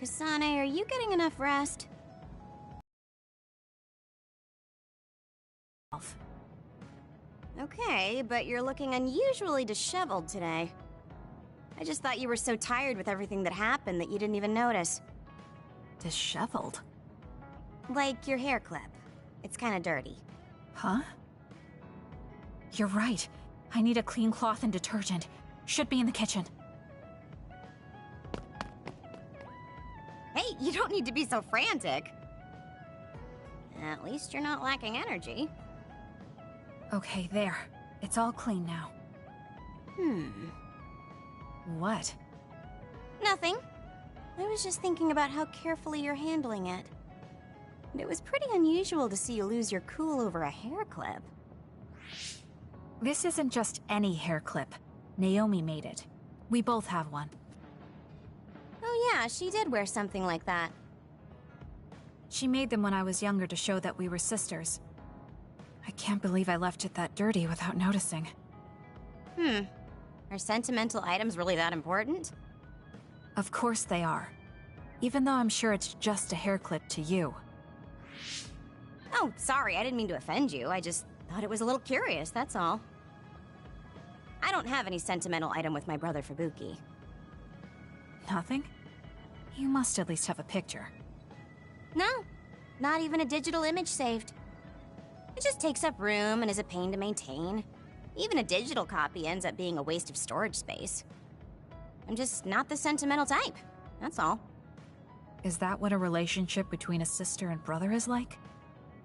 Kasane, are you getting enough rest? Okay, but you're looking unusually disheveled today. I just thought you were so tired with everything that happened that you didn't even notice. Disheveled? Like your hair clip. It's kinda dirty. Huh? You're right. I need a clean cloth and detergent. Should be in the kitchen. Hey, you don't need to be so frantic. At least you're not lacking energy. Okay, there. It's all clean now. What? Nothing. I was just thinking about how carefully you're handling it. And it was pretty unusual to see you lose your cool over a hair clip. This isn't just any hair clip. Naomi made it. We both have one. Oh yeah, she did wear something like that. She made them when I was younger to show that we were sisters. I can't believe I left it that dirty without noticing. Are sentimental items really that important? Of course they are. Even though I'm sure it's just a hair clip to you. Oh, sorry, I didn't mean to offend you. I just thought it was a little curious, that's all. I don't have any sentimental item with my brother Fubuki. Nothing? You must at least have a picture. No, not even a digital image saved. It just takes up room and is a pain to maintain. Even a digital copy ends up being a waste of storage space. I'm just not the sentimental type, that's all. Is that what a relationship between a sister and brother is like?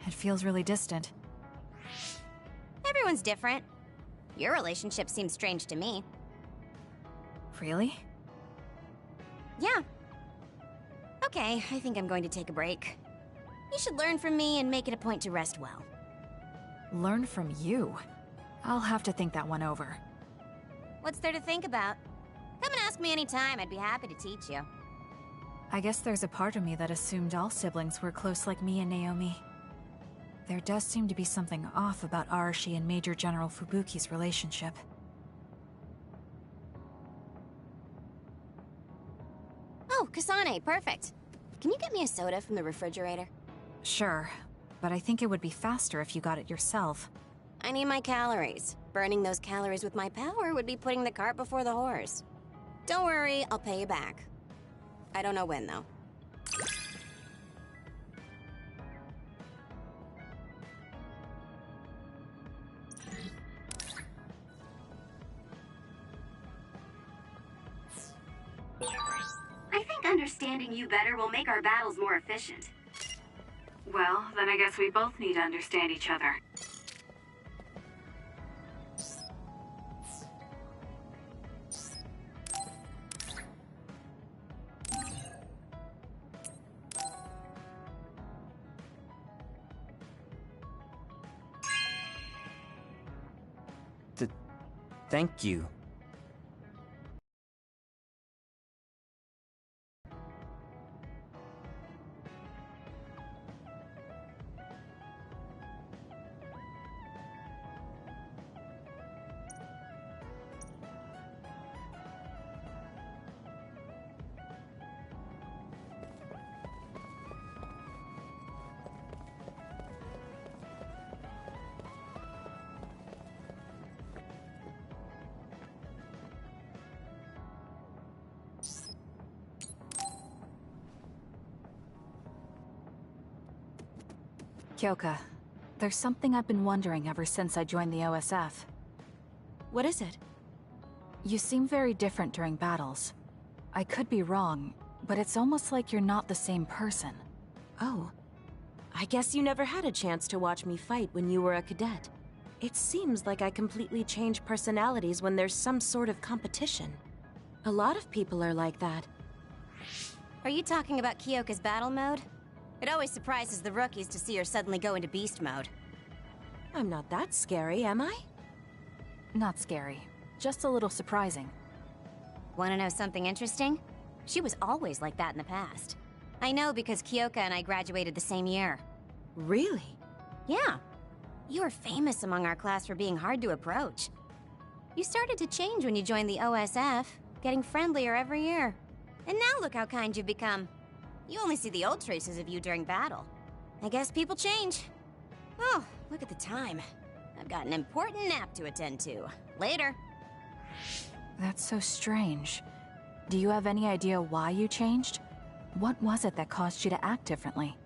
It feels really distant. Everyone's different. Your relationship seems strange to me. Really? Yeah. Okay, I think I'm going to take a break. You should learn from me and make it a point to rest well. Learn from you? I'll have to think that one over. What's there to think about? Come and ask me anytime, I'd be happy to teach you. I guess there's a part of me that assumed all siblings were close like me and Naomi. There does seem to be something off about Arashi and Major General Fubuki's relationship. Oh, Kasane, perfect. Can you get me a soda from the refrigerator? Sure, but I think it would be faster if you got it yourself. I need my calories. Burning those calories with my power would be putting the cart before the horse. Don't worry, I'll pay you back. I don't know when, though. I think understanding you better will make our battles more efficient. Well, then I guess we both need to understand each other. Thank you. Kyoka, there's something I've been wondering ever since I joined the OSF. What is it? You seem very different during battles. I could be wrong, but it's almost like you're not the same person. Oh. I guess you never had a chance to watch me fight when you were a cadet. It seems like I completely change personalities when there's some sort of competition. A lot of people are like that. Are you talking about Kyoka's battle mode? It always surprises the rookies to see her suddenly go into beast mode. I'm not that scary, am I? Not scary, just a little surprising. Want to know something interesting? She was always like that in the past. I know because Kyoka and I graduated the same year. Really? Yeah. You were famous among our class for being hard to approach. You started to change when you joined the OSF, getting friendlier every year. And now look how kind you've become. You only see the old traces of you during battle. I guess people change. Oh, look at the time. I've got an important nap to attend to. Later. That's so strange. Do you have any idea why you changed? What was it that caused you to act differently?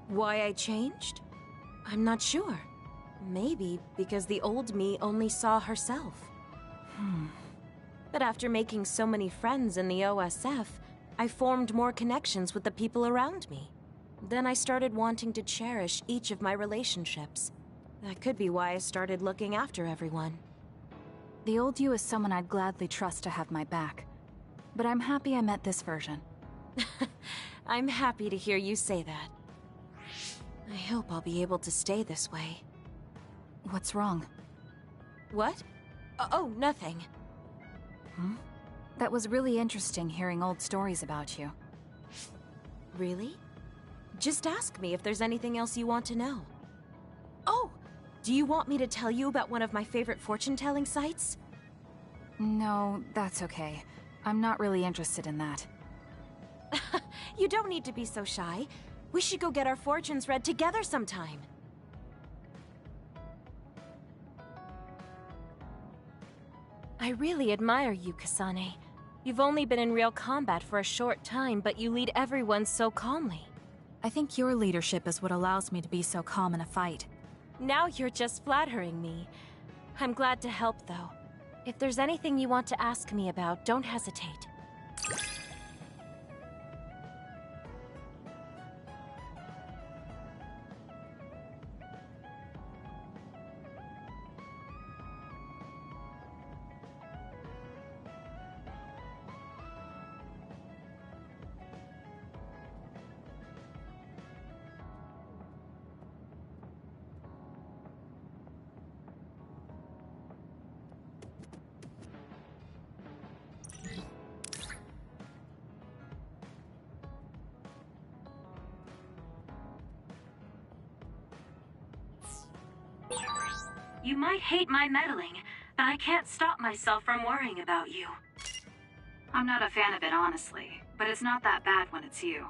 Why I changed? I'm not sure. Maybe because the old me only saw herself. But after making so many friends in the OSF, I formed more connections with the people around me. Then I started wanting to cherish each of my relationships. That could be why I started looking after everyone. The old you is someone I'd gladly trust to have my back. But I'm happy I met this version. I'm happy to hear you say that. I hope I'll be able to stay this way. What's wrong? What? Oh, nothing. That was really interesting hearing old stories about you. Really? Just ask me if there's anything else you want to know. Oh! Do you want me to tell you about one of my favorite fortune-telling sites? No, that's okay. I'm not really interested in that. You don't need to be so shy. We should go get our fortunes read together sometime. I really admire you, Kasane. You've only been in real combat for a short time, but you lead everyone so calmly. I think your leadership is what allows me to be so calm in a fight. Now you're just flattering me. I'm glad to help, though. If there's anything you want to ask me about, don't hesitate. You might hate my meddling, but I can't stop myself from worrying about you. I'm not a fan of it, honestly, but it's not that bad when it's you.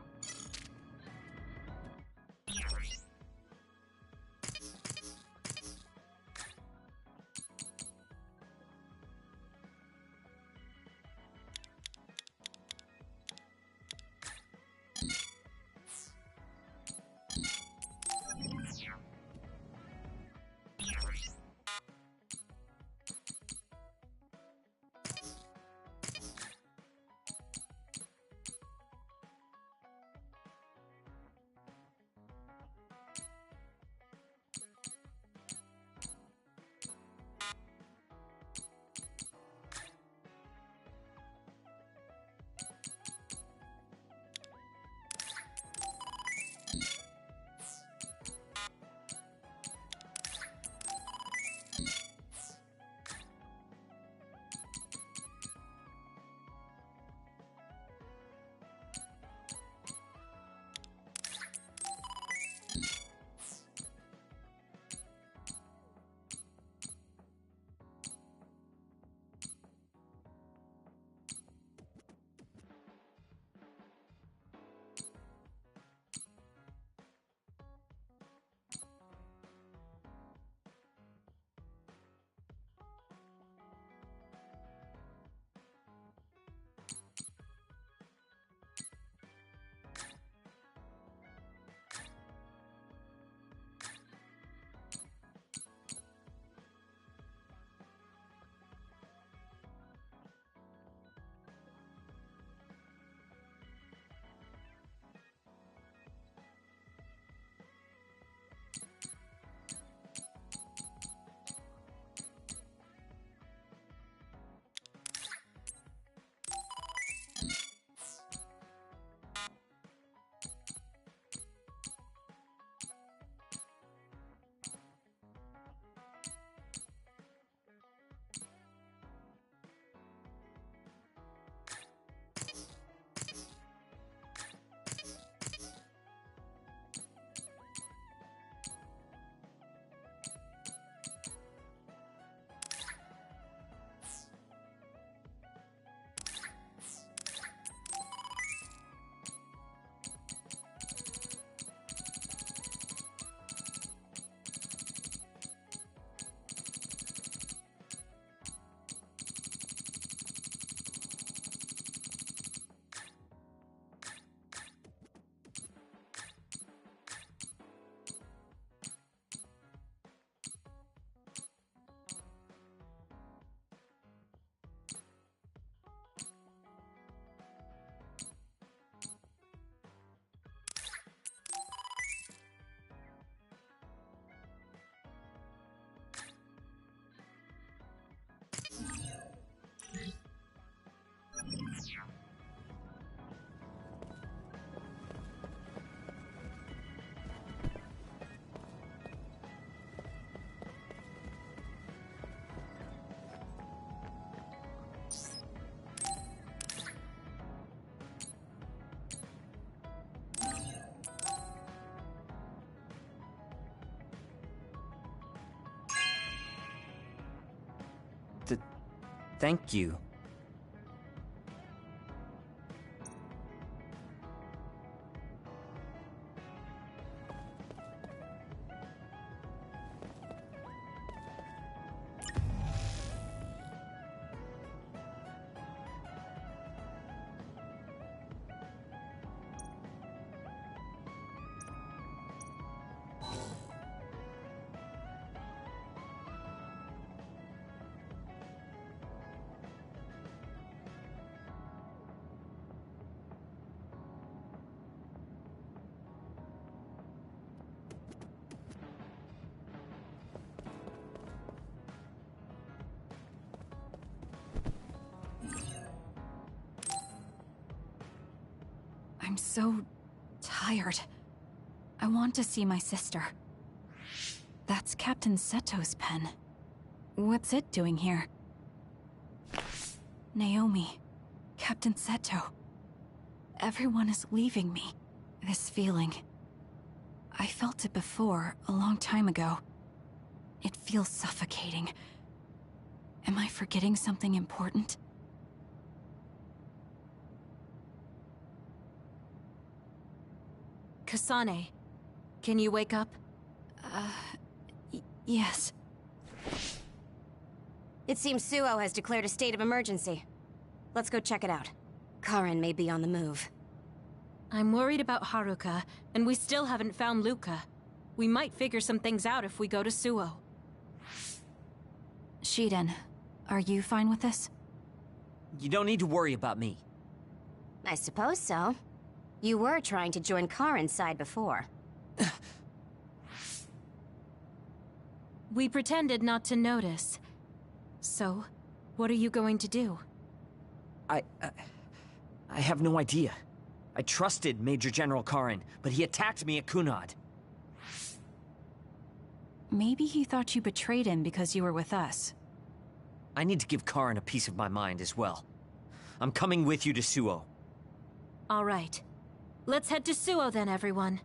Thank you. I'm so tired. I want to see my sister. That's Captain Seto's pen. What's it doing here? Naomi, Captain Seto. Everyone is leaving me. This feeling. I felt it before, a long time ago. It feels suffocating. Am I forgetting something important? Kasane, can you wake up? Yes. It seems Suo has declared a state of emergency. Let's go check it out. Karen may be on the move. I'm worried about Haruka, and we still haven't found Luca. We might figure some things out if we go to Suo. Shiden, are you fine with this? You don't need to worry about me. I suppose so. You were trying to join Karen's side before. We pretended not to notice. So, what are you going to do? I have no idea. I trusted Major General Karen, but he attacked me at Kunad. Maybe he thought you betrayed him because you were with us. I need to give Karen a piece of my mind as well. I'm coming with you to Suo. All right. Let's head to Suo then, everyone.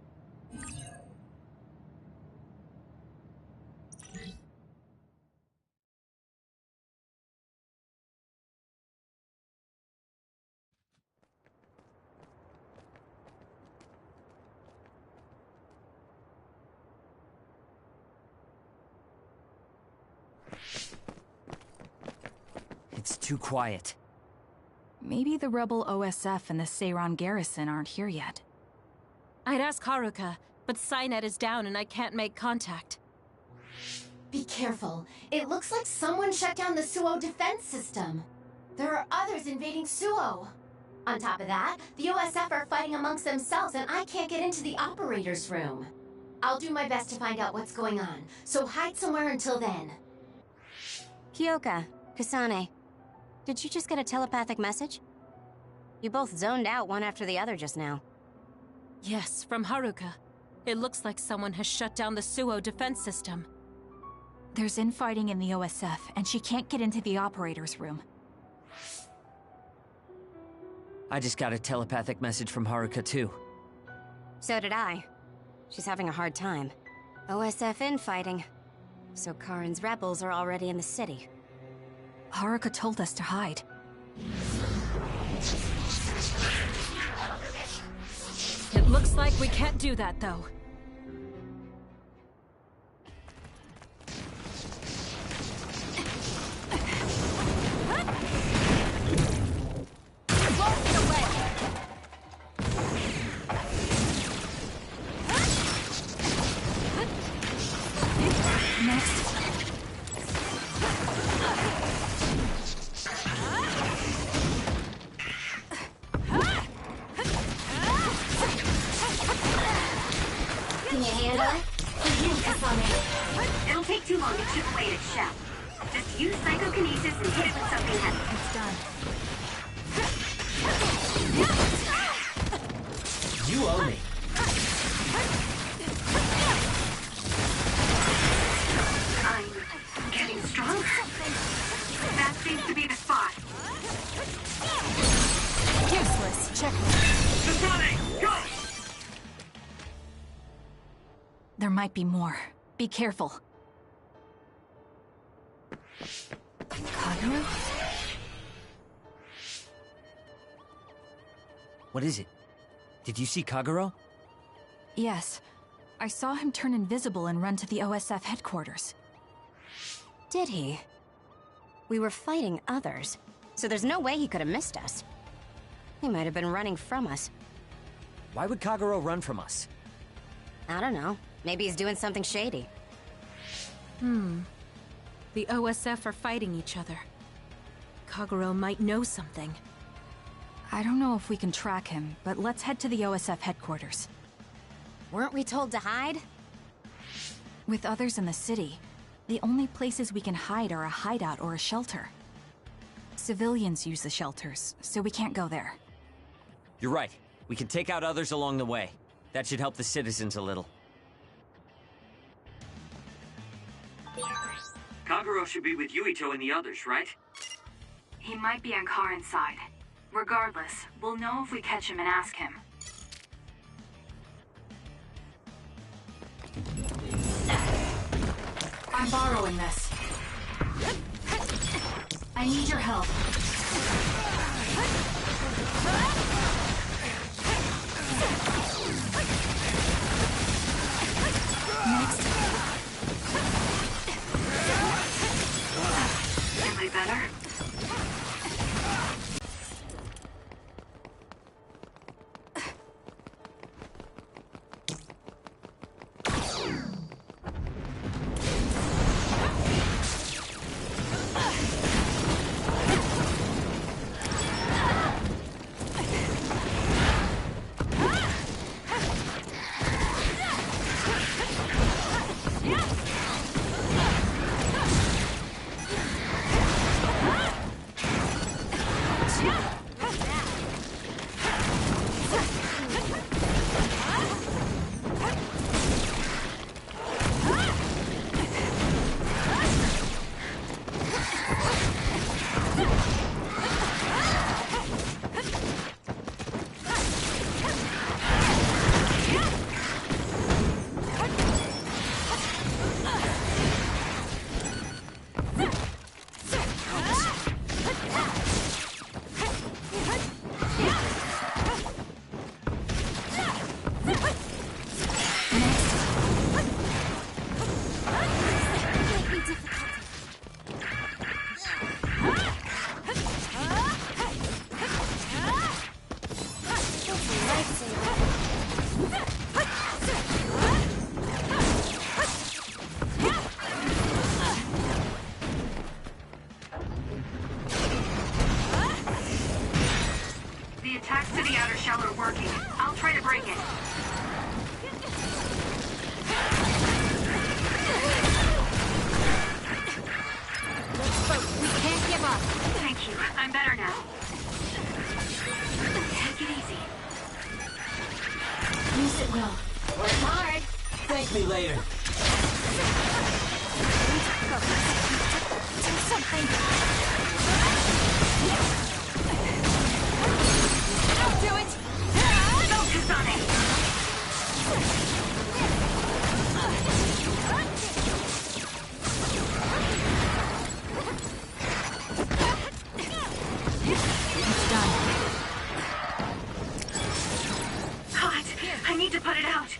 It's too quiet. Maybe the rebel OSF and the Seiran garrison aren't here yet. I'd ask Haruka, but Cynet is down and I can't make contact. Be careful. It looks like someone shut down the Suo defense system. There are others invading Suo. On top of that, the OSF are fighting amongst themselves and I can't get into the operator's room. I'll do my best to find out what's going on, so hide somewhere until then. Kyoka, Kasane, did you just get a telepathic message? You both zoned out one after the other just now. Yes, from Haruka. It looks like someone has shut down the Suo defense system. There's infighting in the OSF, and she can't get into the operator's room. I just got a telepathic message from Haruka too. So did I. She's having a hard time. OSF infighting. So Karen's rebels are already in the city. Haruka told us to hide. It looks like we can't do that, though. Can you handle it? It'll take too long to chip away at its shell. Just use psychokinesis and hit it with something heavy. It's done. You owe me. I'm getting stronger. That seems to be the spot. Useless. Checkmate. Kasane, go! There might be more. Be careful. Kagero? What is it? Did you see Kagero? Yes. I saw him turn invisible and run to the OSF headquarters. Did he? We were fighting others, so there's no way he could have missed us. He might have been running from us. Why would Kagero run from us? I don't know. Maybe he's doing something shady. The OSF are fighting each other. Kagero might know something. I don't know if we can track him, but let's head to the OSF headquarters. Weren't we told to hide? With others in the city, the only places we can hide are a hideout or a shelter. Civilians use the shelters, so we can't go there. You're right. We can take out others along the way. That should help the citizens a little. Kagero should be with Yuito and the others, right? He might be on Karin's side. Regardless, we'll know if we catch him and ask him. I'm borrowing this. I need your help. Next. Am I better? The attacks to the outer shell are working. I'll try to break it. We can't give up. Thank you. I'm better now. Take it easy. Use it well. Work hard. Thank me later. Do something. I'll do it. Focus on it. It's done. Hot. I need to put it out.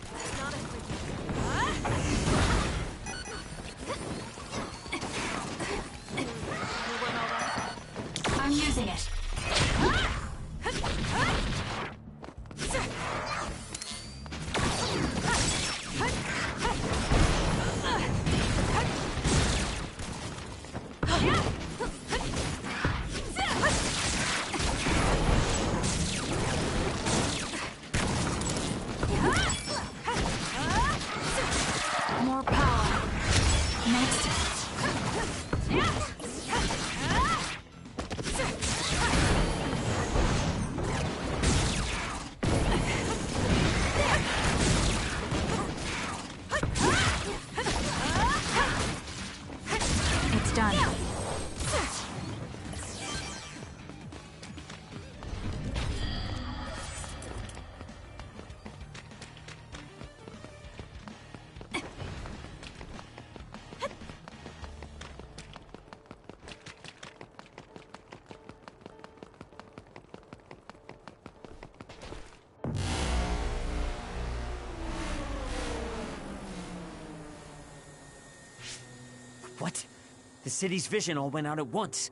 The city's vision all went out at once.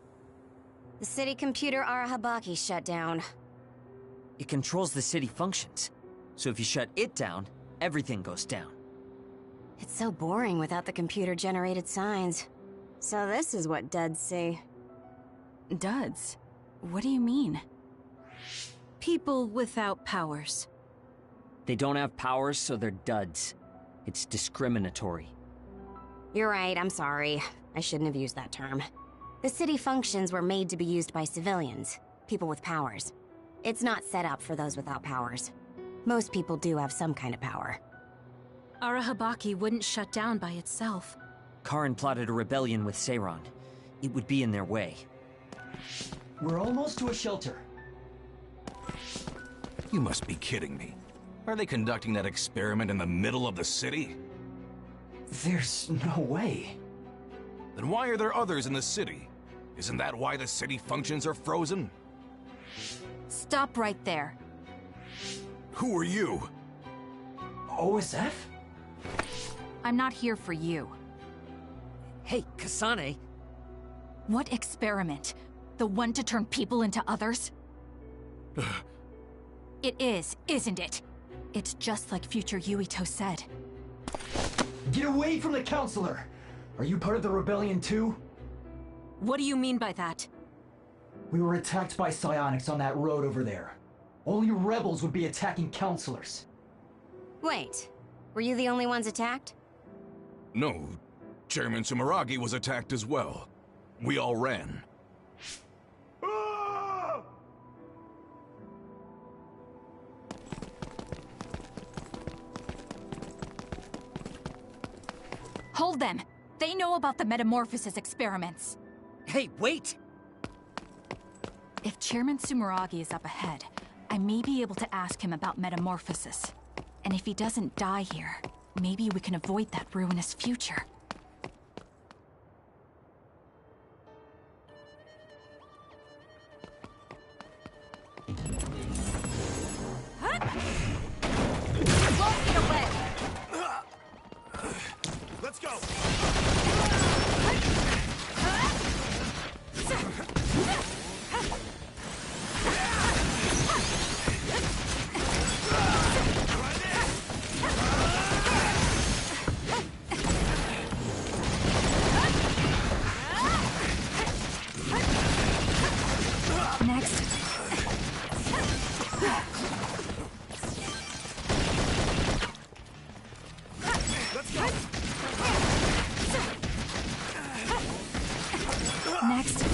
The city computer Arahabaki shut down. It controls the city functions. So if you shut it down, everything goes down. It's so boring without the computer-generated signs. So this is what duds see. Duds? What do you mean? People without powers. They don't have powers, so they're duds. It's discriminatory. You're right, I'm sorry. I shouldn't have used that term. The city functions were made to be used by civilians, people with powers. It's not set up for those without powers. Most people do have some kind of power. Arahabaki wouldn't shut down by itself. Karen plotted a rebellion with Seiran. It would be in their way. We're almost to a shelter. You must be kidding me. Are they conducting that experiment in the middle of the city? There's no way. Then why are there others in the city? Isn't that why the city functions are frozen? Stop right there. Who are you? OSF? I'm not here for you. Hey, Kasane! What experiment? The one to turn people into others? It is, isn't it? It's just like future Yuito said. Get away from the counselor! Are you part of the rebellion too? What do you mean by that? We were attacked by psionics on that road over there. Only rebels would be attacking counselors. Wait, were you the only ones attacked? No. Chairman Sumeragi was attacked as well. We all ran. Hold them! They know about the metamorphosis experiments. Hey, wait! If Chairman Sumeragi is up ahead, I may be able to ask him about metamorphosis. And if he doesn't die here, maybe we can avoid that ruinous future. Won't get away! Let's go! Next. Next.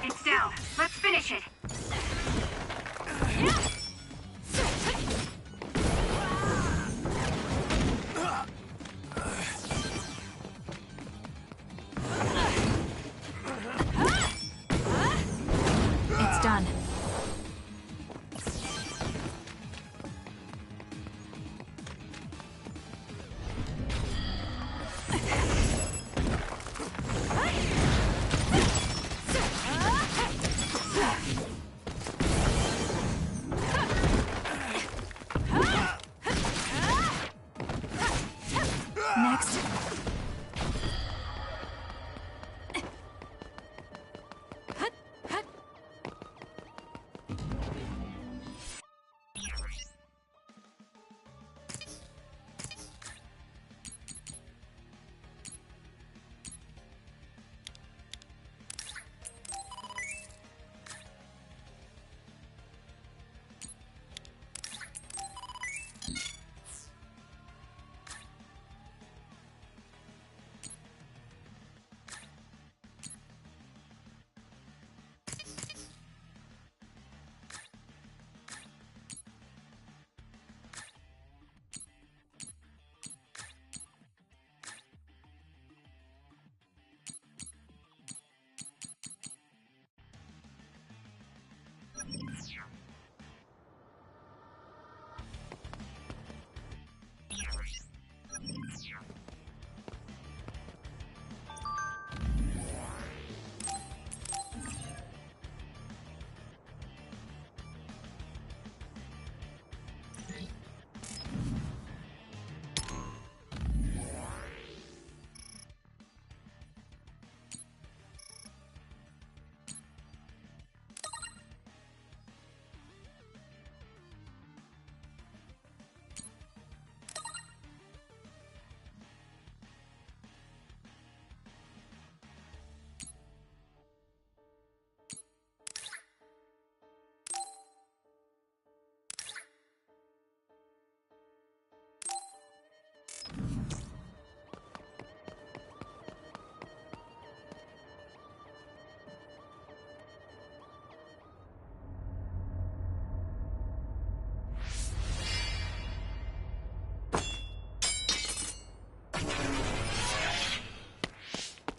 It's down. Let's finish it. It's done. Next.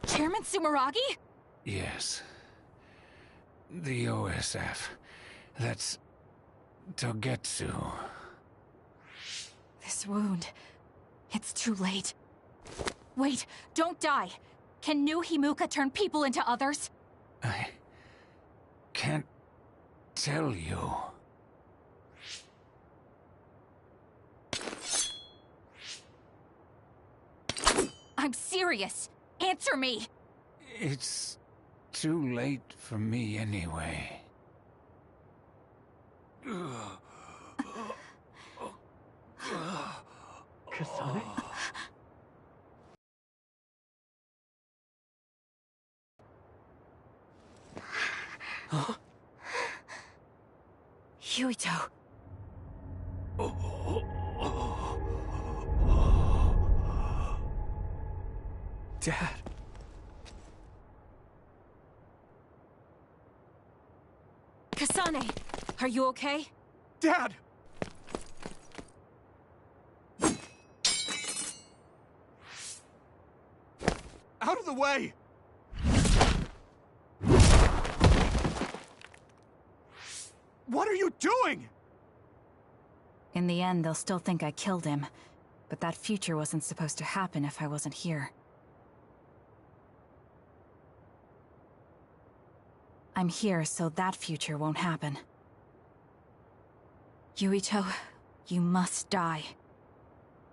Chairman Sumeragi? Yes. The OSF. That's... Togetsu. This wound... It's too late. Wait, don't die! Can new Himuka turn people into others? I... can't... tell you. I'm serious! Answer me! It's... too late for me anyway. Kasane? Huh? Yuito. Dad. Kasane, are you okay? Dad! Out of the way! What are you doing? In the end, they'll still think I killed him. But that future wasn't supposed to happen if I wasn't here. I'm here so that future won't happen. Yuito, you must die.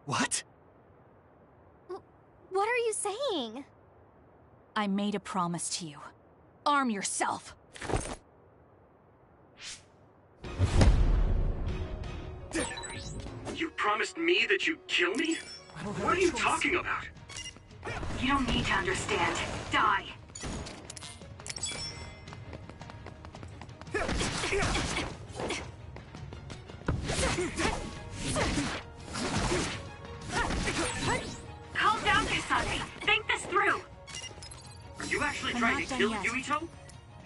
What? What are you saying? I made a promise to you. Arm yourself! You promised me that you'd kill me? What are you talking about? You don't need to understand. Die. Calm down, Kasane. Think this through. Are you actually I'm trying not to done kill yet. Yuito?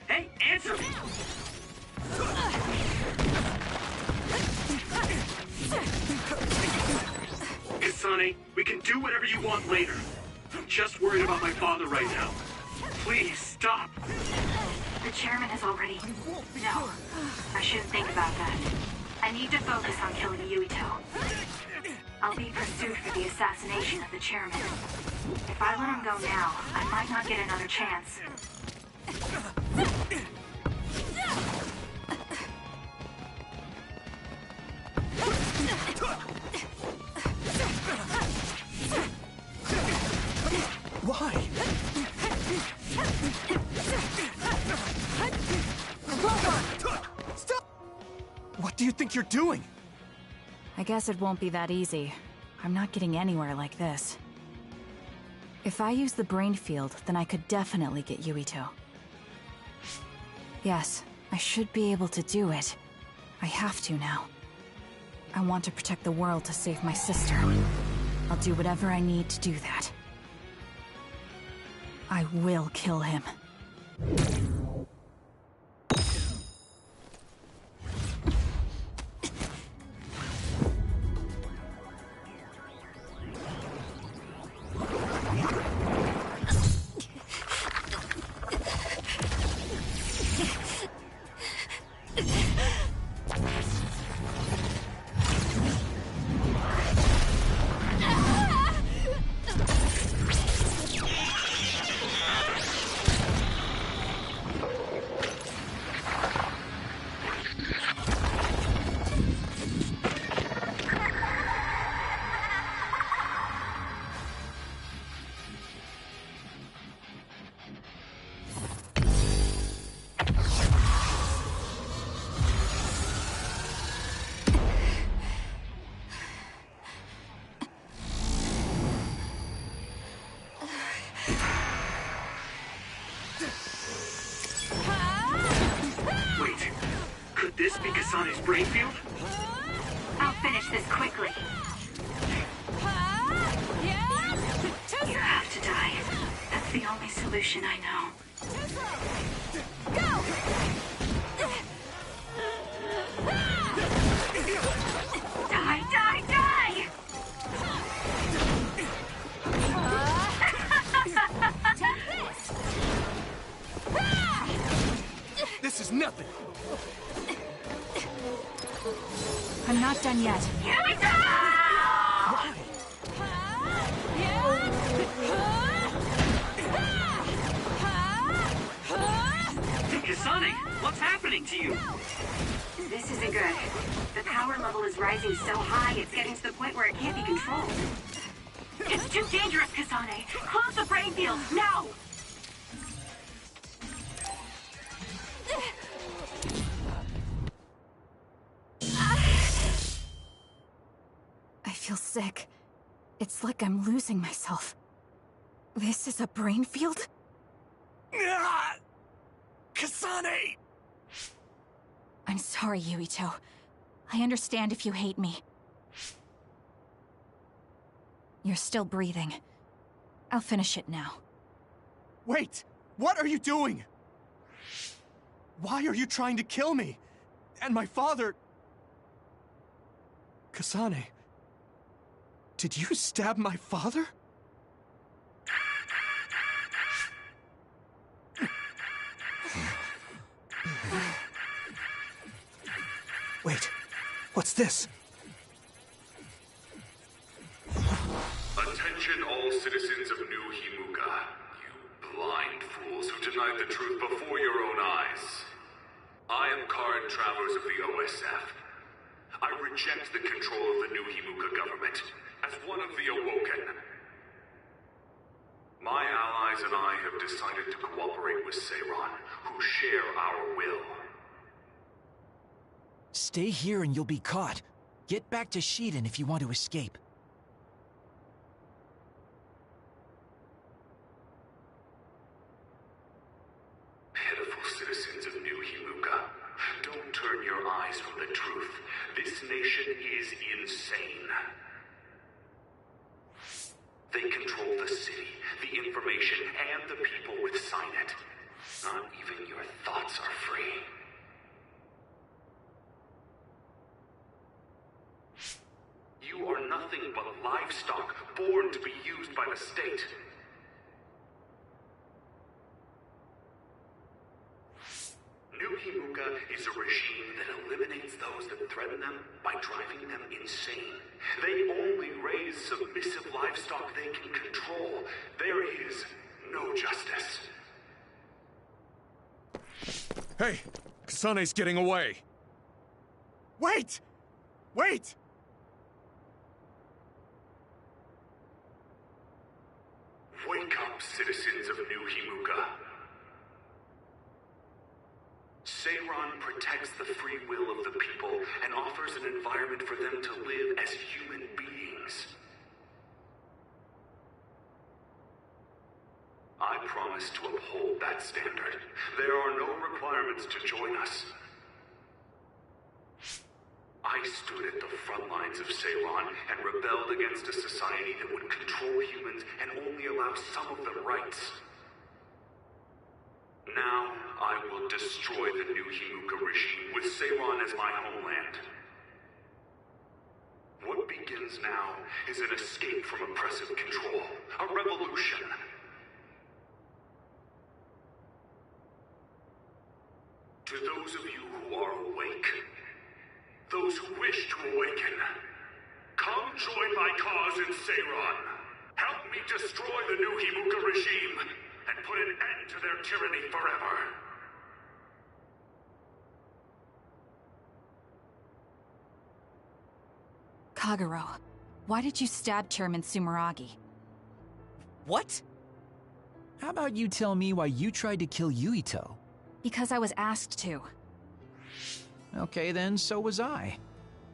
Hey, answer me! Kasane, we can do whatever you want later. I'm just worried about my father right now. Please, stop! The chairman is already... No, I shouldn't think about that. I need to focus on killing Yuito. I'll be pursued for the assassination of the chairman. If I let him go now, I might not get another chance. Why? Stop! What do you think you're doing? I guess it won't be that easy. I'm not getting anywhere like this. If I use the brain field, then I could definitely get Yuito. Yes, I should be able to do it. I have to now. I want to protect the world to save my sister. I'll do whatever I need to do that. I will kill him. Wait, could this be Kasane's brain field? I'll finish this quickly. You have to die. That's the only solution I know. Die, die, die! This is nothing! I'm not done yet. Kasane, what's happening to you? This isn't good. The power level is rising so high, it's getting to the point where it can't be controlled. It's too dangerous, Kasane. Close the brain field, now! I feel sick. It's like I'm losing myself. This is a brain field? Kasane! I'm sorry, Yuito. I understand if you hate me. You're still breathing. I'll finish it now. Wait! What are you doing? Why are you trying to kill me? And my father... Kasane... Did you stab my father? Wait, what's this? Attention all citizens of New Himuka, you blind fools who denied the truth before your own eyes. I am Karin Travers of the OSF. I reject the control of the New Himuka government as one of the Awoken. My allies and I have decided to cooperate with Seiran, who share our will. Stay here and you'll be caught. Get back to Shiden if you want to escape. Pitiful citizens of New Himuka, don't turn your eyes from the truth. This nation is insane. They control the city, the information, and the people with Signet. Not even your thoughts are free. You are nothing but livestock, born to be used by the state. New Himuka is a regime that eliminates those that threaten them by driving them insane. They only raise submissive livestock they can control. There is no justice. Hey, Kasane's getting away. Wait! Wait! Wake up, citizens of New Himuka. Seiran protects the free will of the people and offers an environment for them to live as human beings. I promise to uphold that standard. There are no requirements to join us. I stood at the front lines of Seiran and rebelled against a society that would control humans and only allow some of their rights. Now, I will destroy the New Himuka regime with Seiran as my homeland. What begins now is an escape from oppressive control, a revolution. To those of you who are awake, those who wish to awaken, come join my cause in Seiran. Help me destroy the New Himuka regime and put an end to their tyranny forever. Kagero, why did you stab Chairman Sumeragi? What? How about you tell me why you tried to kill Yuito? Because I was asked to. Okay then, so was I.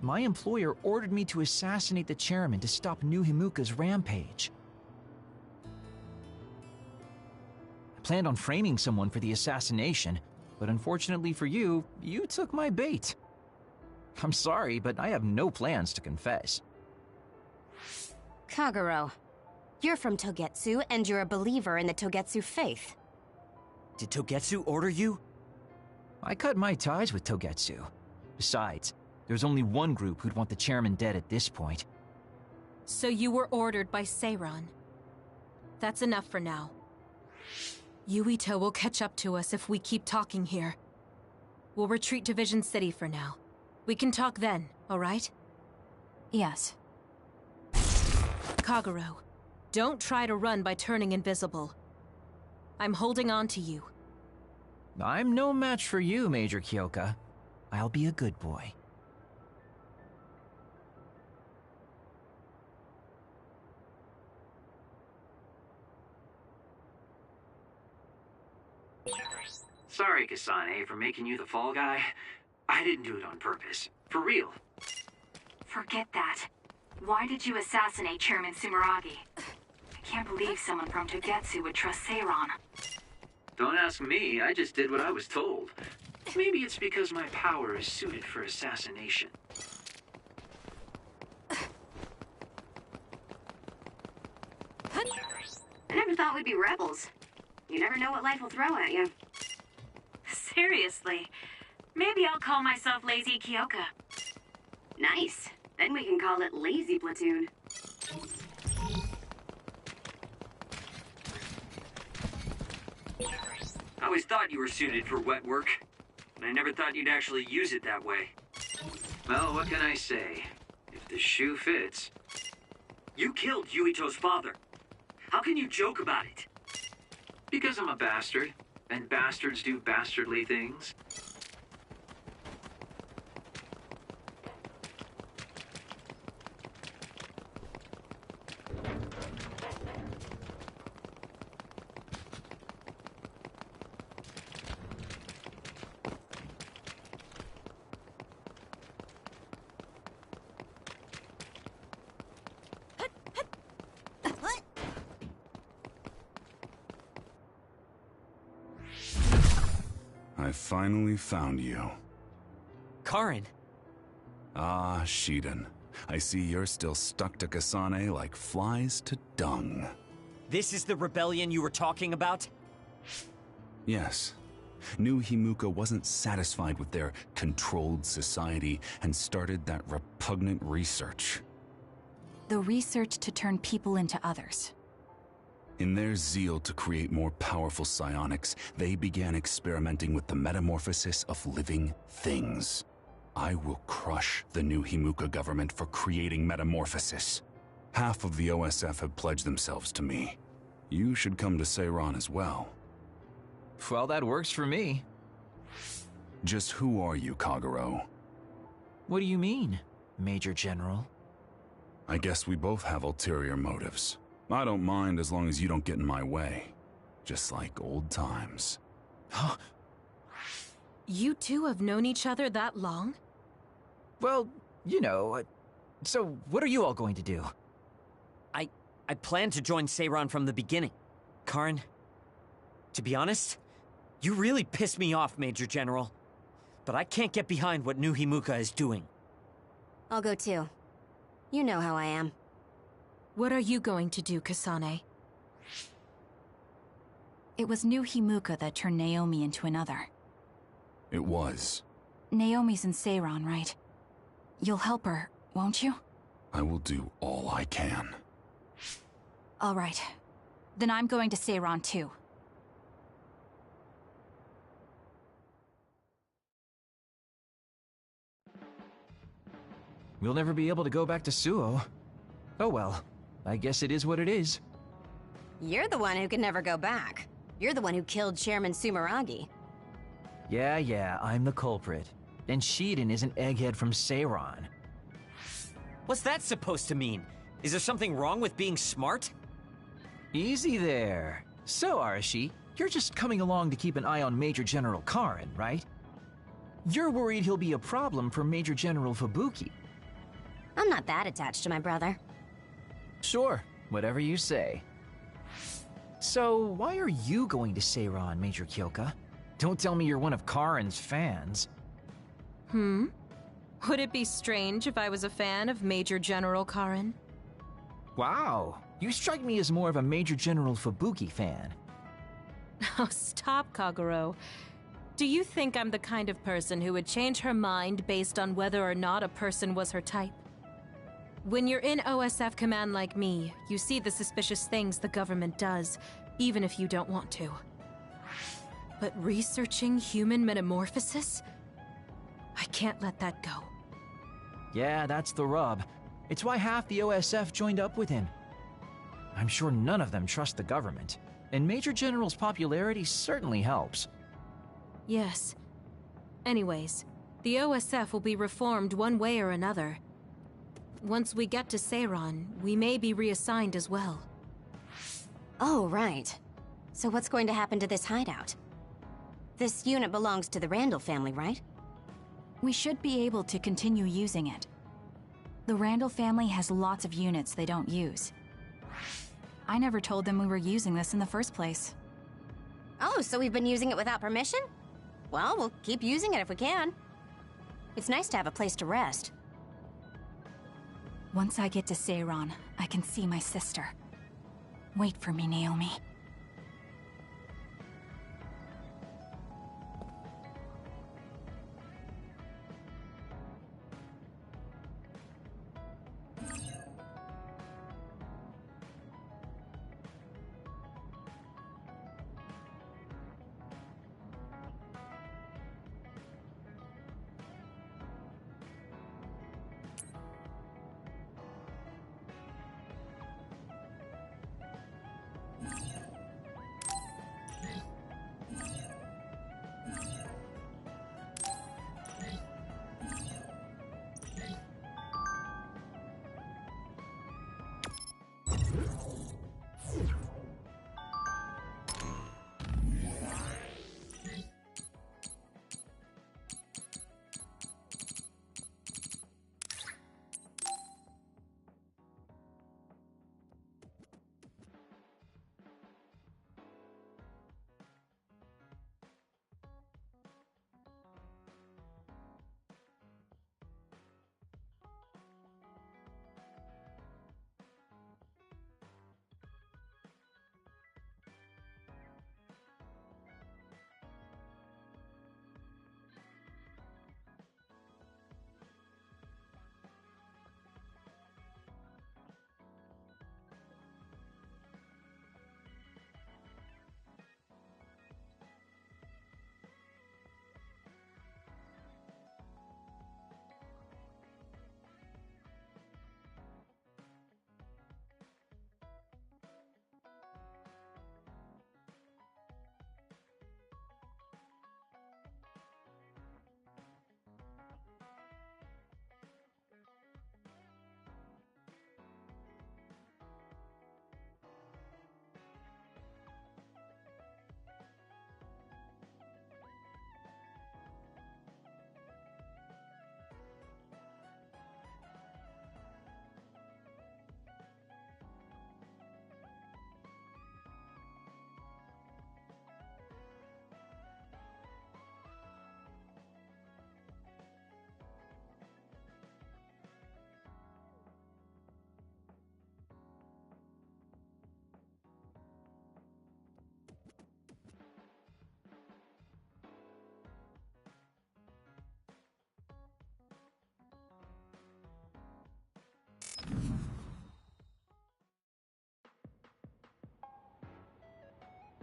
My employer ordered me to assassinate the chairman to stop New Himuka's rampage. I planned on framing someone for the assassination, but unfortunately for you, you took my bait. I'm sorry, but I have no plans to confess. Kagero, you're from Togetsu, and you're a believer in the Togetsu faith. Did Togetsu order you? I cut my ties with Togetsu. Besides, there's only one group who'd want the chairman dead at this point. So you were ordered by Seiran. That's enough for now. Yuito will catch up to us if we keep talking here. We'll retreat to Vision City for now. We can talk then, alright? Yes. Kagero, don't try to run by turning invisible. I'm holding on to you. I'm no match for you, Major Kyoka. I'll be a good boy. Sorry, Kasane, for making you the fall guy. I didn't do it on purpose. For real. Forget that. Why did you assassinate Chairman Sumeragi? I can't believe someone from Togetsu would trust Seiran. Don't ask me, I just did what I was told. Maybe it's because my power is suited for assassination. I never thought we'd be rebels. You never know what life will throw at you. Seriously. Maybe I'll call myself Lazy Kyoka. Nice. Then we can call it Lazy Platoon. I always thought you were suited for wet work, but I never thought you'd actually use it that way. Well, what can I say? If the shoe fits... You killed Yuito's father. How can you joke about it? Because I'm a bastard, and bastards do bastardly things. I finally found you. Karen! Ah, Shiden. I see you're still stuck to Kasane like flies to dung. This is the rebellion you were talking about? Yes. New Himuka wasn't satisfied with their controlled society and started that repugnant research. The research to turn people into others. In their zeal to create more powerful psionics, they began experimenting with the metamorphosis of living things. I will crush the New Himuka government for creating metamorphosis. Half of the OSF have pledged themselves to me. You should come to Seiran as well. Well, that works for me. Just who are you, Kagero? What do you mean, Major General? I guess we both have ulterior motives. I don't mind as long as you don't get in my way. Just like old times. You two have known each other that long? Well, you know, so what are you all going to do? I planned to join Seiran from the beginning. Karen, to be honest, you really pissed me off, Major General. But I can't get behind what New Himuka is doing. I'll go too. You know how I am. What are you going to do, Kasane? It was New Himuka that turned Naomi into another. It was. Naomi's in Seiran, right? You'll help her, won't you? I will do all I can. All right. Then I'm going to Seiran too. We'll never be able to go back to Suo. Oh well, I guess it is what it is. You're the one who can never go back. You're the one who killed Chairman Sumeragi. Yeah, I'm the culprit. And Shiden is an egghead from Seiran. What's that supposed to mean? Is there something wrong with being smart? Easy there. So, Arashi, you're just coming along to keep an eye on Major General Karen, right? You're worried he'll be a problem for Major General Fubuki. I'm not that attached to my brother. Sure, whatever you say. So, why are you going to Seiran, Major Kyoka? Don't tell me you're one of Karen's fans. Would it be strange if I was a fan of Major General Karen? Wow, you strike me as more of a Major General Fubuki fan. Oh, stop, Kagero. Do you think I'm the kind of person who would change her mind based on whether or not a person was her type? When you're in OSF command like me, you see the suspicious things the government does, even if you don't want to. But researching human metamorphosis? I can't let that go. Yeah, that's the rub. It's why half the OSF joined up with him. I'm sure none of them trust the government, and Major General's popularity certainly helps. Yes. Anyways, the OSF will be reformed one way or another. Once we get to Seiran, we may be reassigned as well. Oh, right. So what's going to happen to this hideout? This unit belongs to the Randall family, right? We should be able to continue using it. The Randall family has lots of units they don't use. I never told them we were using this in the first place. Oh, so we've been using it without permission? Well, we'll keep using it if we can. It's nice to have a place to rest. Once I get to Seiran, I can see my sister. Wait for me, Naomi.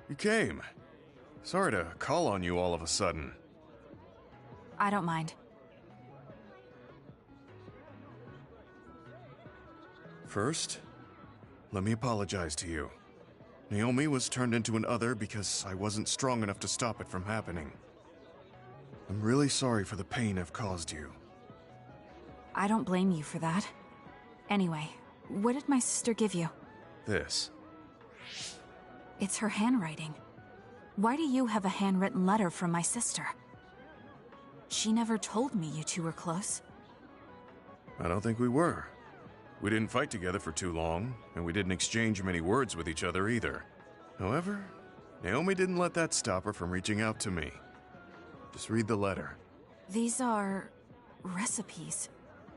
You came. Sorry to call on you all of a sudden. I don't mind. First, let me apologize to you. Naomi was turned into an other because I wasn't strong enough to stop it from happening. I'm really sorry for the pain I've caused you. I don't blame you for that. Anyway, what did my sister give you? This. It's her handwriting. Why do you have a handwritten letter from my sister? She never told me you two were close. I don't think we were. We didn't fight together for too long, and we didn't exchange many words with each other either. However, Naomi didn't let that stop her from reaching out to me. Just read the letter. These are recipes.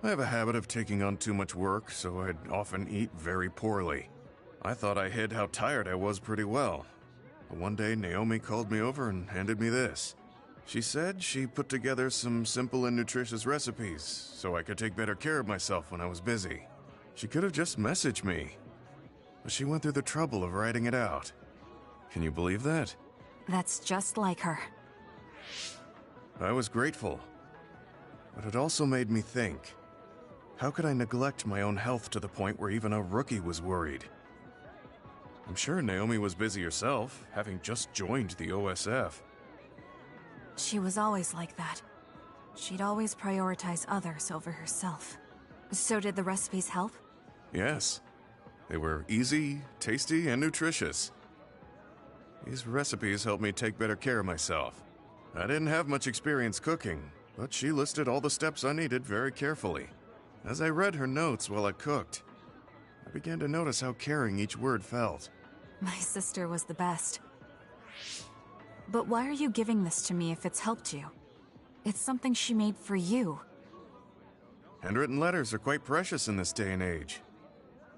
I have a habit of taking on too much work, so I'd often eat very poorly. I thought I hid how tired I was pretty well. But one day, Naomi called me over and handed me this. She said she put together some simple and nutritious recipes so I could take better care of myself when I was busy. She could have just messaged me, but she went through the trouble of writing it out. Can you believe that? That's just like her. I was grateful. But it also made me think. How could I neglect my own health to the point where even a rookie was worried? I'm sure Naomi was busy herself, having just joined the OSF. She was always like that. She'd always prioritize others over herself. So did the recipes help? Yes. They were easy, tasty, and nutritious. These recipes helped me take better care of myself. I didn't have much experience cooking, but she listed all the steps I needed very carefully. As I read her notes while I cooked, I began to notice how caring each word felt. My sister was the best. But why are you giving this to me if it's helped you? It's something she made for you. Handwritten letters are quite precious in this day and age.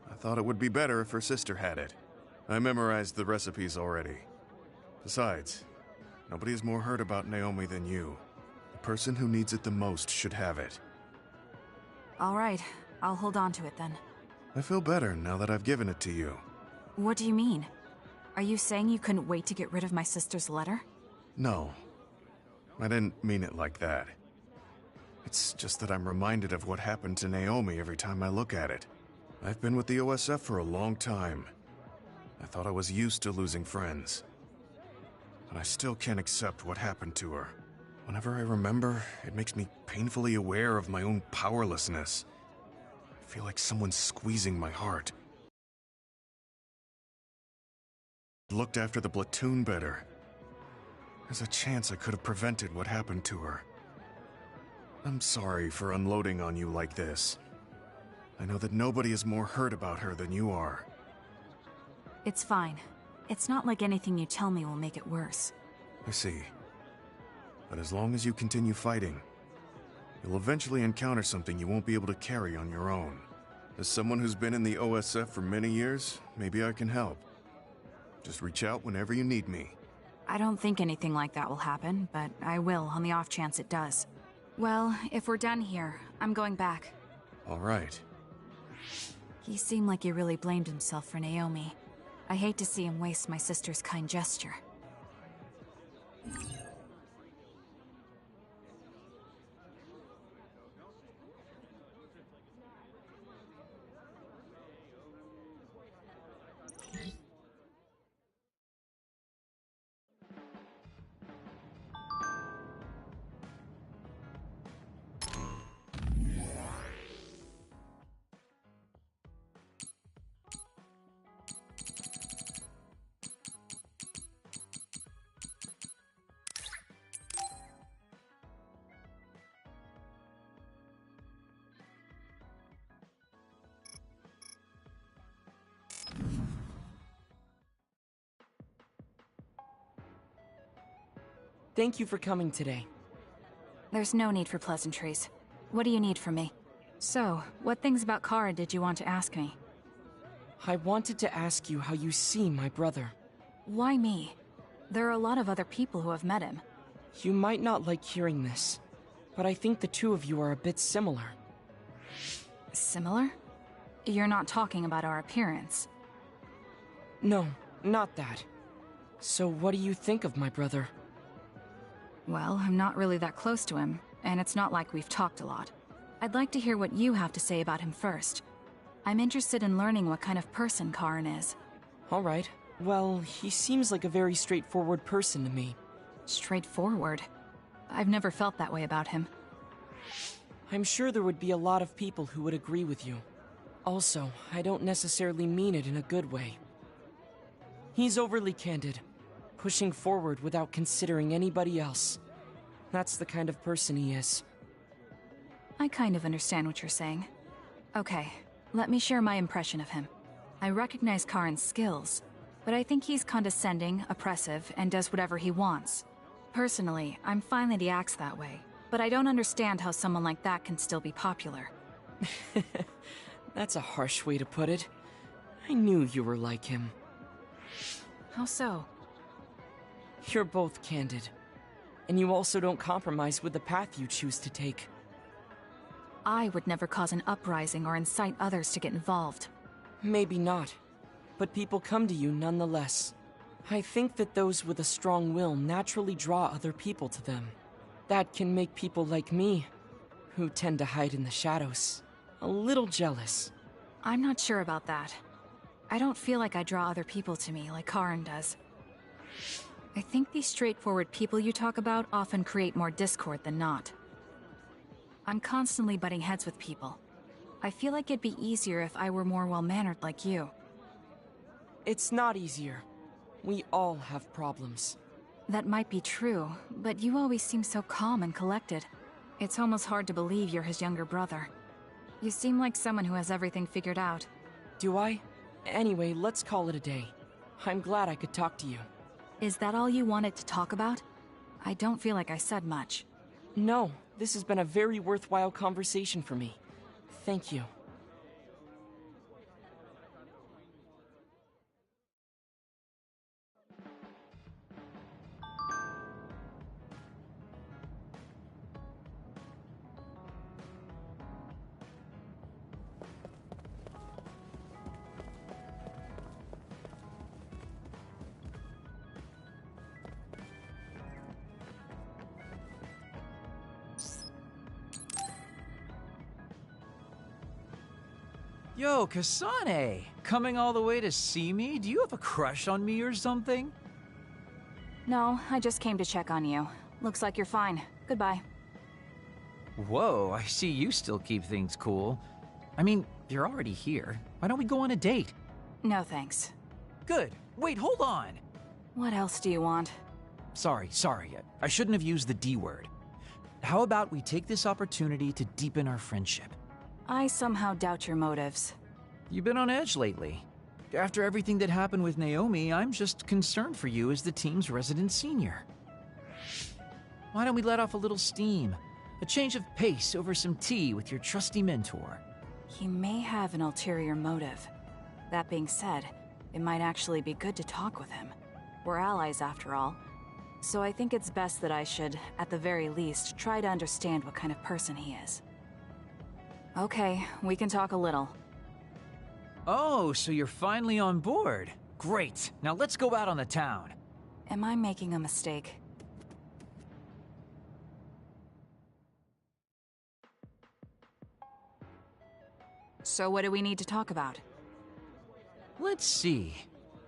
I thought it would be better if her sister had it. I memorized the recipes already. Besides, nobody has more heard about Naomi than you. The person who needs it the most should have it. All right, I'll hold on to it then. I feel better now that I've given it to you. What do you mean? Are you saying you couldn't wait to get rid of my sister's letter? No. I didn't mean it like that. It's just that I'm reminded of what happened to Naomi every time I look at it. I've been with the OSF for a long time. I thought I was used to losing friends. But I still can't accept what happened to her. Whenever I remember, it makes me painfully aware of my own powerlessness. I feel like someone's squeezing my heart. Looked after the platoon better. There's a chance I could have prevented what happened to her. I'm sorry for unloading on you like this. I know that nobody is more hurt about her than you are. It's fine. It's not like anything you tell me will make it worse. I see. But as long as you continue fighting, you'll eventually encounter something you won't be able to carry on your own. As someone who's been in the OSF for many years, maybe I can help. Just reach out whenever you need me. I don't think anything like that will happen, but I will on the off chance it does. Well, if we're done here, I'm going back. All right. He seemed like he really blamed himself for Naomi. I hate to see him waste my sister's kind gesture. Thank you for coming today. There's no need for pleasantries. What do you need from me? So, what things about Kara did you want to ask me? I wanted to ask you how you see my brother. Why me? There are a lot of other people who have met him. You might not like hearing this, but I think the two of you are a bit similar. Similar? You're not talking about our appearance. No, not that. So what do you think of my brother? Well, I'm not really that close to him, and it's not like we've talked a lot. I'd like to hear what you have to say about him first. I'm interested in learning what kind of person Karin is. All right. Well, he seems like a very straightforward person to me. Straightforward? I've never felt that way about him. I'm sure there would be a lot of people who would agree with you. Also, I don't necessarily mean it in a good way. He's overly candid, pushing forward without considering anybody else. That's the kind of person he is. I kind of understand what you're saying. Okay, let me share my impression of him. I recognize Karin's skills, but I think he's condescending, oppressive, and does whatever he wants. Personally, I'm fine that he acts that way, but I don't understand how someone like that can still be popular. That's a harsh way to put it. I knew you were like him. How so? You're both candid. And you also don't compromise with the path you choose to take. I would never cause an uprising or incite others to get involved. Maybe not. But people come to you nonetheless. I think that those with a strong will naturally draw other people to them. That can make people like me who tend to hide in the shadows. A little jealous. I'm not sure about that. I don't feel like I draw other people to me like Karen does. I think these straightforward people you talk about often create more discord than not. I'm constantly butting heads with people. I feel like it'd be easier if I were more well-mannered like you. It's not easier. We all have problems. That might be true, but you always seem so calm and collected. It's almost hard to believe you're his younger brother. You seem like someone who has everything figured out. Do I? Anyway, let's call it a day. I'm glad I could talk to you. Is that all you wanted to talk about? I don't feel like I said much. No, this has been a very worthwhile conversation for me. Thank you. Yo, Kasane! Coming all the way to see me? Do you have a crush on me or something? No, I just came to check on you. Looks like you're fine. Goodbye. Whoa, I see you still keep things cool. I mean, you're already here. Why don't we go on a date? No thanks. Good. Wait, hold on! What else do you want? Sorry. I shouldn't have used the D word. How about we take this opportunity to deepen our friendship? I somehow doubt your motives. You've been on edge lately. After everything that happened with Naomi, I'm just concerned for you as the team's resident senior. Why don't we let off a little steam? A change of pace over some tea with your trusty mentor. He may have an ulterior motive. That being said, it might actually be good to talk with him. We're allies after all. So I think it's best that I should, at the very least, try to understand what kind of person he is. Okay, we can talk a little. Oh, so you're finally on board. Great. Now let's go out on the town. Am I making a mistake? So what do we need to talk about? Let's see.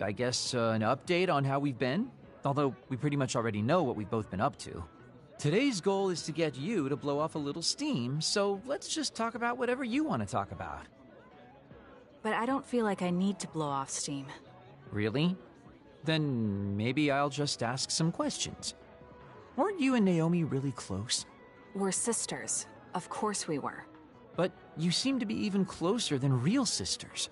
I guess an update on how we've been? Although we pretty much already know what we've both been up to. Today's goal is to get you to blow off a little steam, so let's just talk about whatever you want to talk about. But I don't feel like I need to blow off steam. Really? Then maybe I'll just ask some questions. Weren't you and Naomi really close? We're sisters. Of course we were. But you seem to be even closer than real sisters.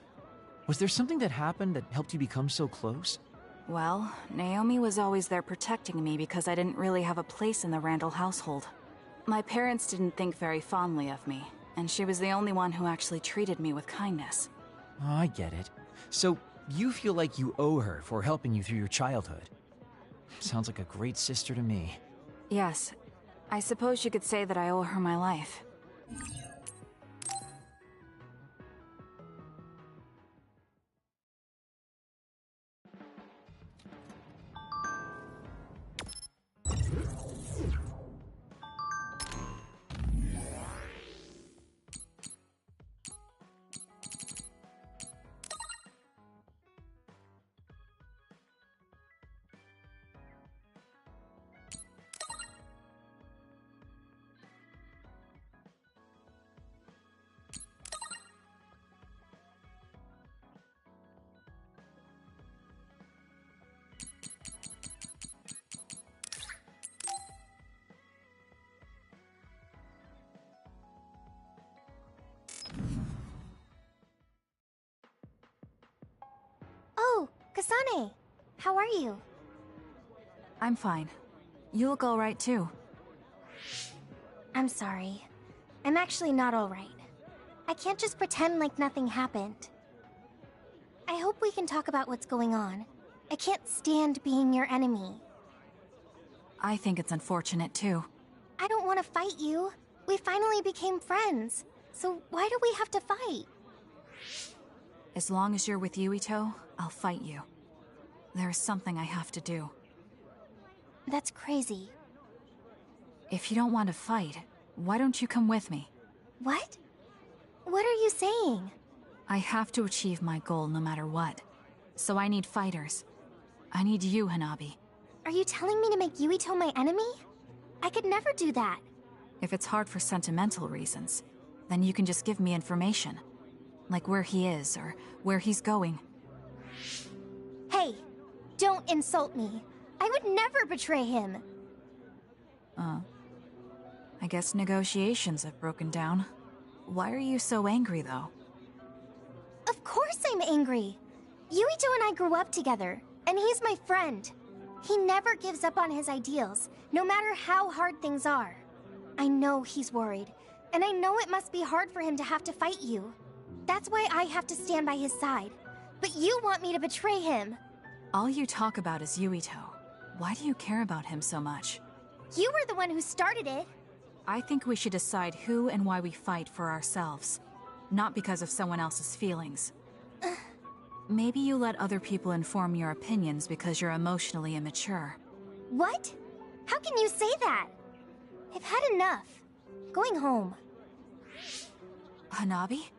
Was there something that happened that helped you become so close? Well, Naomi was always there protecting me because I didn't really have a place in the Randall household. My parents didn't think very fondly of me, and she was the only one who actually treated me with kindness. Oh, I get it. So, you feel like you owe her for helping you through your childhood. Sounds like a great sister to me. Yes. I suppose you could say that I owe her my life. Oh, Kasane! How are you? I'm fine. You look alright too. I'm sorry. I'm actually not alright. I can't just pretend like nothing happened. I hope we can talk about what's going on. I can't stand being your enemy. I think it's unfortunate too. I don't want to fight you. We finally became friends. So why do we have to fight? As long as you're with Yuito, I'll fight you. There's something I have to do. That's crazy. If you don't want to fight, Why don't you come with me? What? What are you saying? I have to achieve my goal no matter what. So I need fighters. I need you, Hanabi. Are you telling me to make Yuito my enemy? I could never do that. If it's hard for sentimental reasons, then you can just give me information. Like where he is, or where he's going. Hey, don't insult me. I would never betray him. I guess negotiations have broken down. Why are you so angry, though? Of course I'm angry. Yuito and I grew up together, and he's my friend. He never gives up on his ideals, no matter how hard things are. I know he's worried, and I know it must be hard for him to have to fight you. That's why I have to stand by his side. But you want me to betray him. All you talk about is Yuito. Why do you care about him so much? You were the one who started it. I think we should decide who and why we fight for ourselves, not because of someone else's feelings. Maybe you let other people inform your opinions because you're emotionally immature. What? How can you say that? I've had enough. Going home. Hanabi?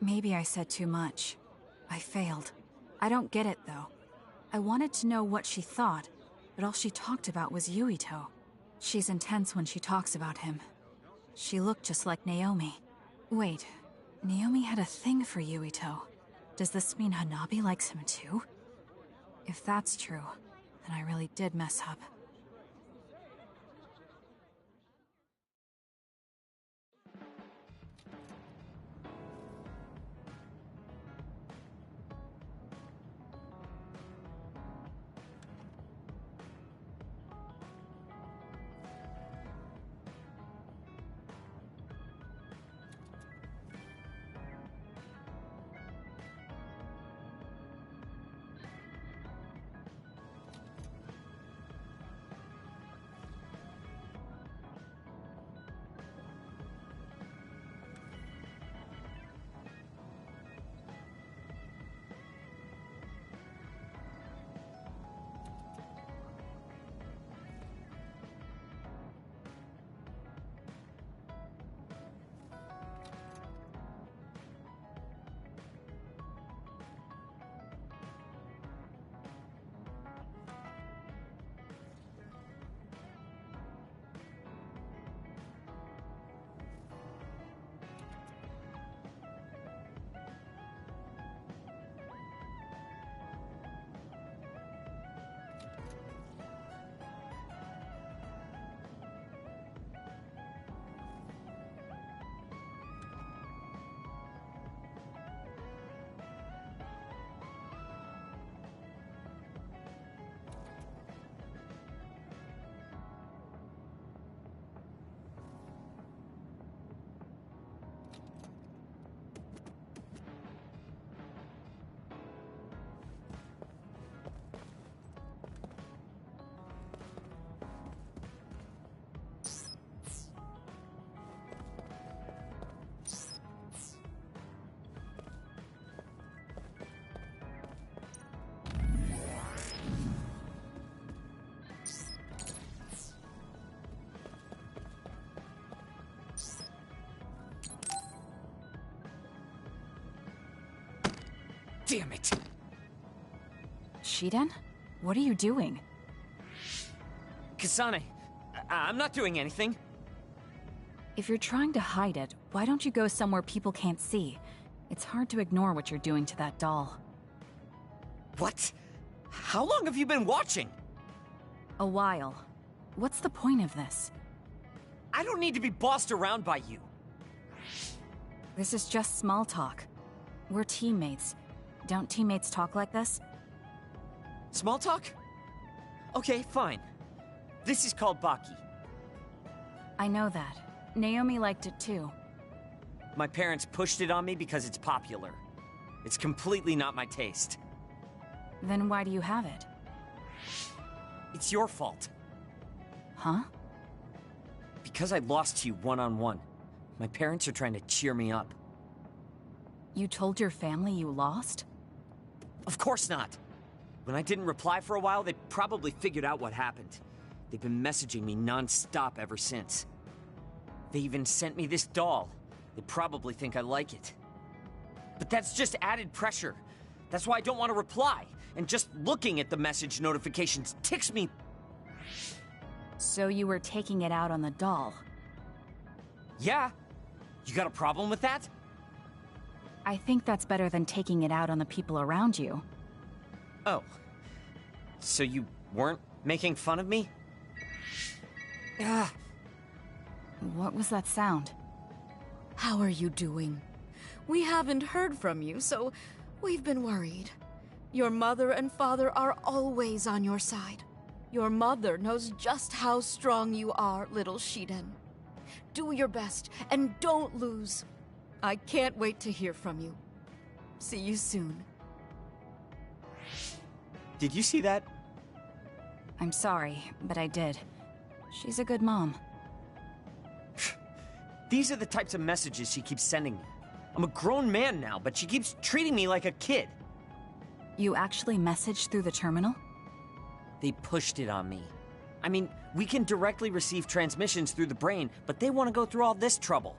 Maybe I said too much. I failed. I don't get it, though. I wanted to know what she thought, but all she talked about was Yuito. She's intense when she talks about him. She looked just like Naomi. Wait, Naomi had a thing for Yuito. Does this mean Hanabi likes him too? If that's true, then I really did mess up. Damn it! Shiden? What are you doing? Kasane, I'm not doing anything. If you're trying to hide it, why don't you go somewhere people can't see? It's hard to ignore what you're doing to that doll. What? How long have you been watching? A while. What's the point of this? I don't need to be bossed around by you. This is just small talk. We're teammates. Don't teammates talk like this? Small talk? Okay, fine. This is called Baki. I know that. Naomi liked it too. My parents pushed it on me because it's popular. It's completely not my taste. Then why do you have it? It's your fault. Huh? Because I lost to you one-on-one. My parents are trying to cheer me up. You told your family you lost? Of course not. When I didn't reply for a while, they probably figured out what happened. They've been messaging me non-stop ever since. They even sent me this doll. They probably think I like it. But that's just added pressure. That's why I don't want to reply. And just looking at the message notifications ticks me. So you were taking it out on the doll? Yeah. You got a problem with that? I think that's better than taking it out on the people around you. Oh. So you weren't making fun of me? Ah. What was that sound? How are you doing? We haven't heard from you, so we've been worried. Your mother and father are always on your side. Your mother knows just how strong you are, little Shiden. Do your best, and don't lose. I can't wait to hear from you. See you soon. Did you see that? I'm sorry, but I did. She's a good mom. These are the types of messages she keeps sending me. I'm a grown man now, but she keeps treating me like a kid. You actually messaged through the terminal? They pushed it on me. I mean, we can directly receive transmissions through the brain, but they want to go through all this trouble.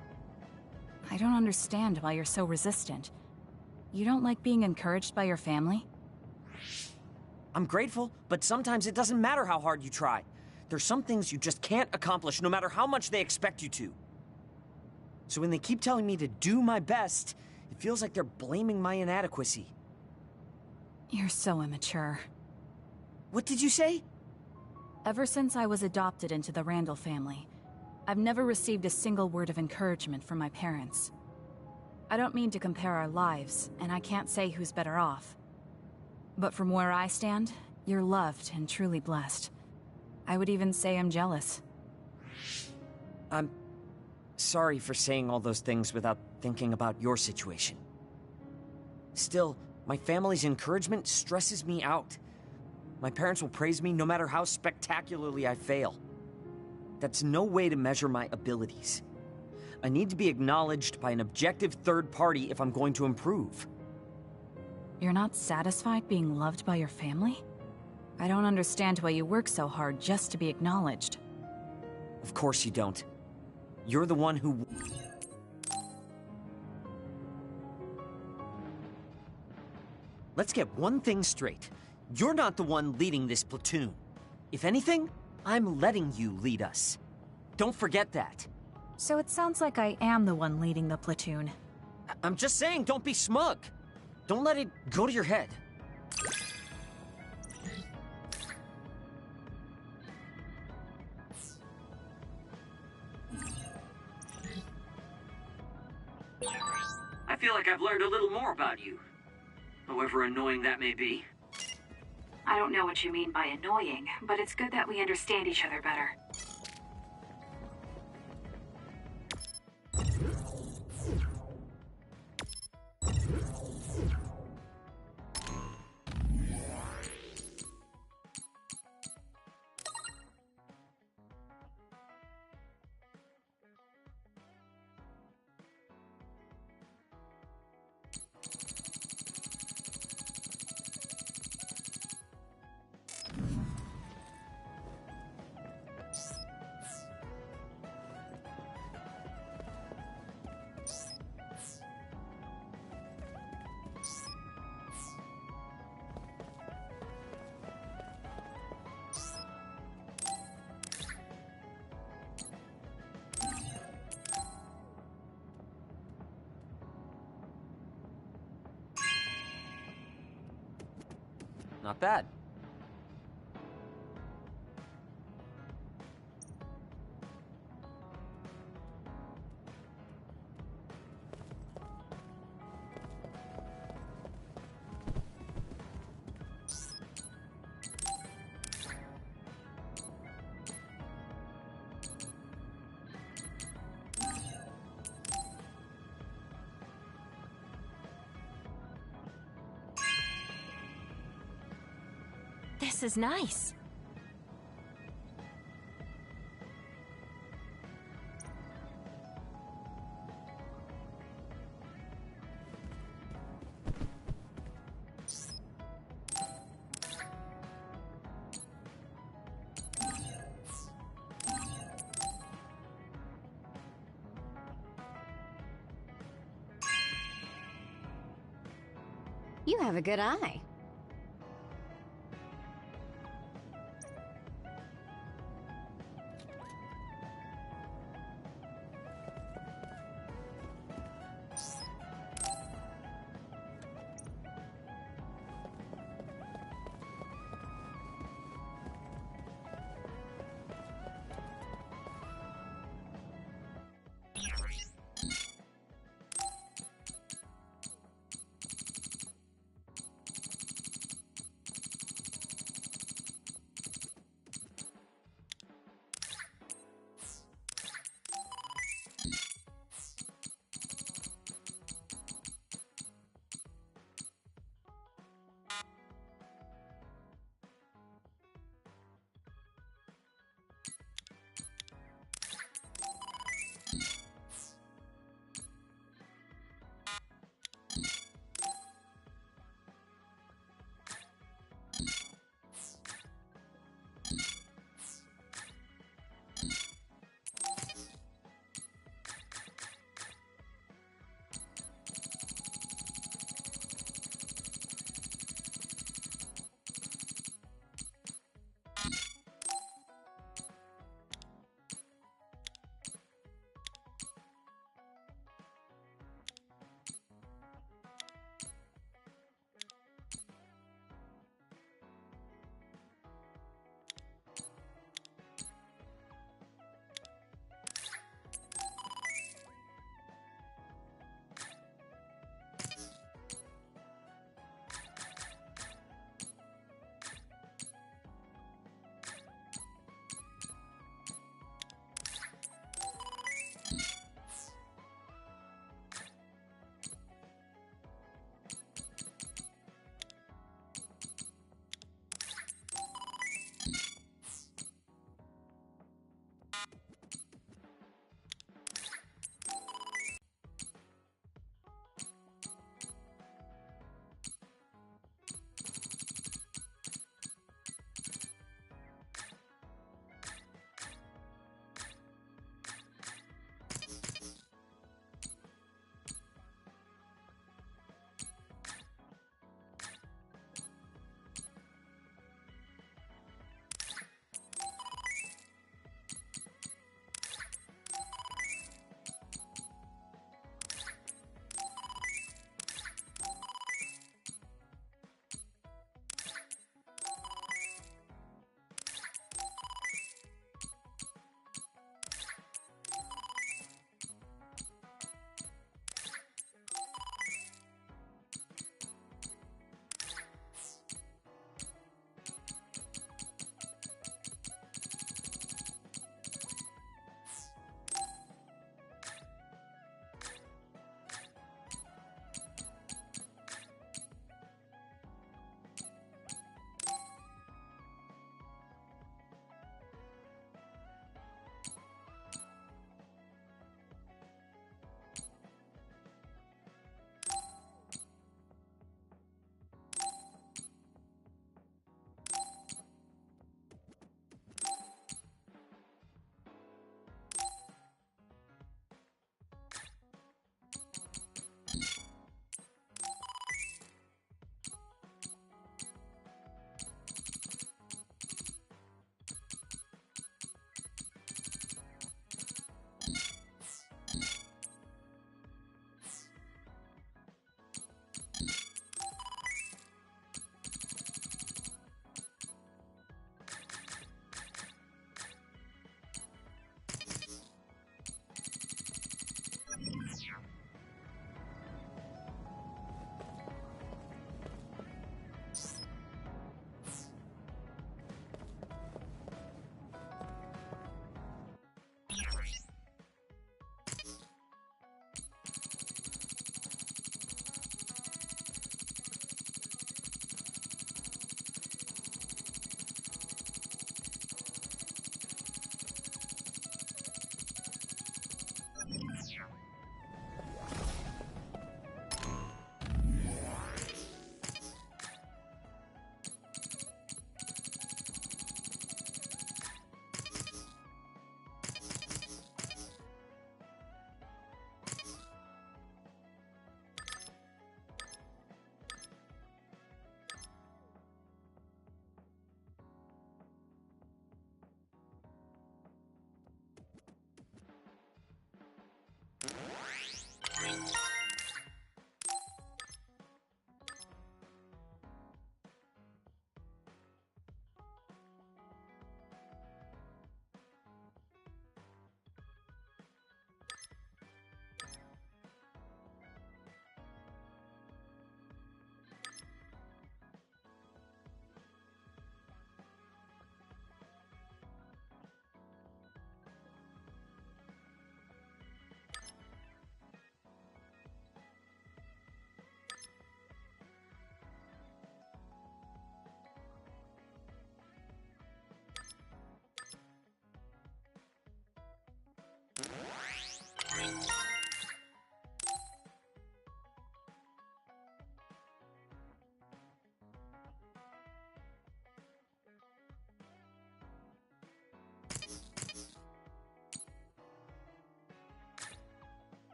I don't understand why you're so resistant. You don't like being encouraged by your family? I'm grateful, but sometimes it doesn't matter how hard you try. There's some things you just can't accomplish no matter how much they expect you to. So when they keep telling me to do my best, it feels like they're blaming my inadequacy. You're so immature. What did you say? Ever since I was adopted into the Randall family, I've never received a single word of encouragement from my parents. I don't mean to compare our lives, and I can't say who's better off. But from where I stand, you're loved and truly blessed. I would even say I'm jealous. I'm sorry for saying all those things without thinking about your situation. Still, my family's encouragement stresses me out. My parents will praise me no matter how spectacularly I fail. That's no way to measure my abilities. I need to be acknowledged by an objective third party if I'm going to improve. You're not satisfied being loved by your family? I don't understand why you work so hard just to be acknowledged. Of course you don't. You're the one who... Let's get one thing straight. You're not the one leading this platoon. If anything, I'm letting you lead us. Don't forget that. So it sounds like I am the one leading the platoon. I'm just saying, don't be smug. Don't let it go to your head. I feel like I've learned a little more about you. However annoying that may be. I don't know what you mean by annoying, but it's good that we understand each other better. Not bad. This is nice. You have a good eye.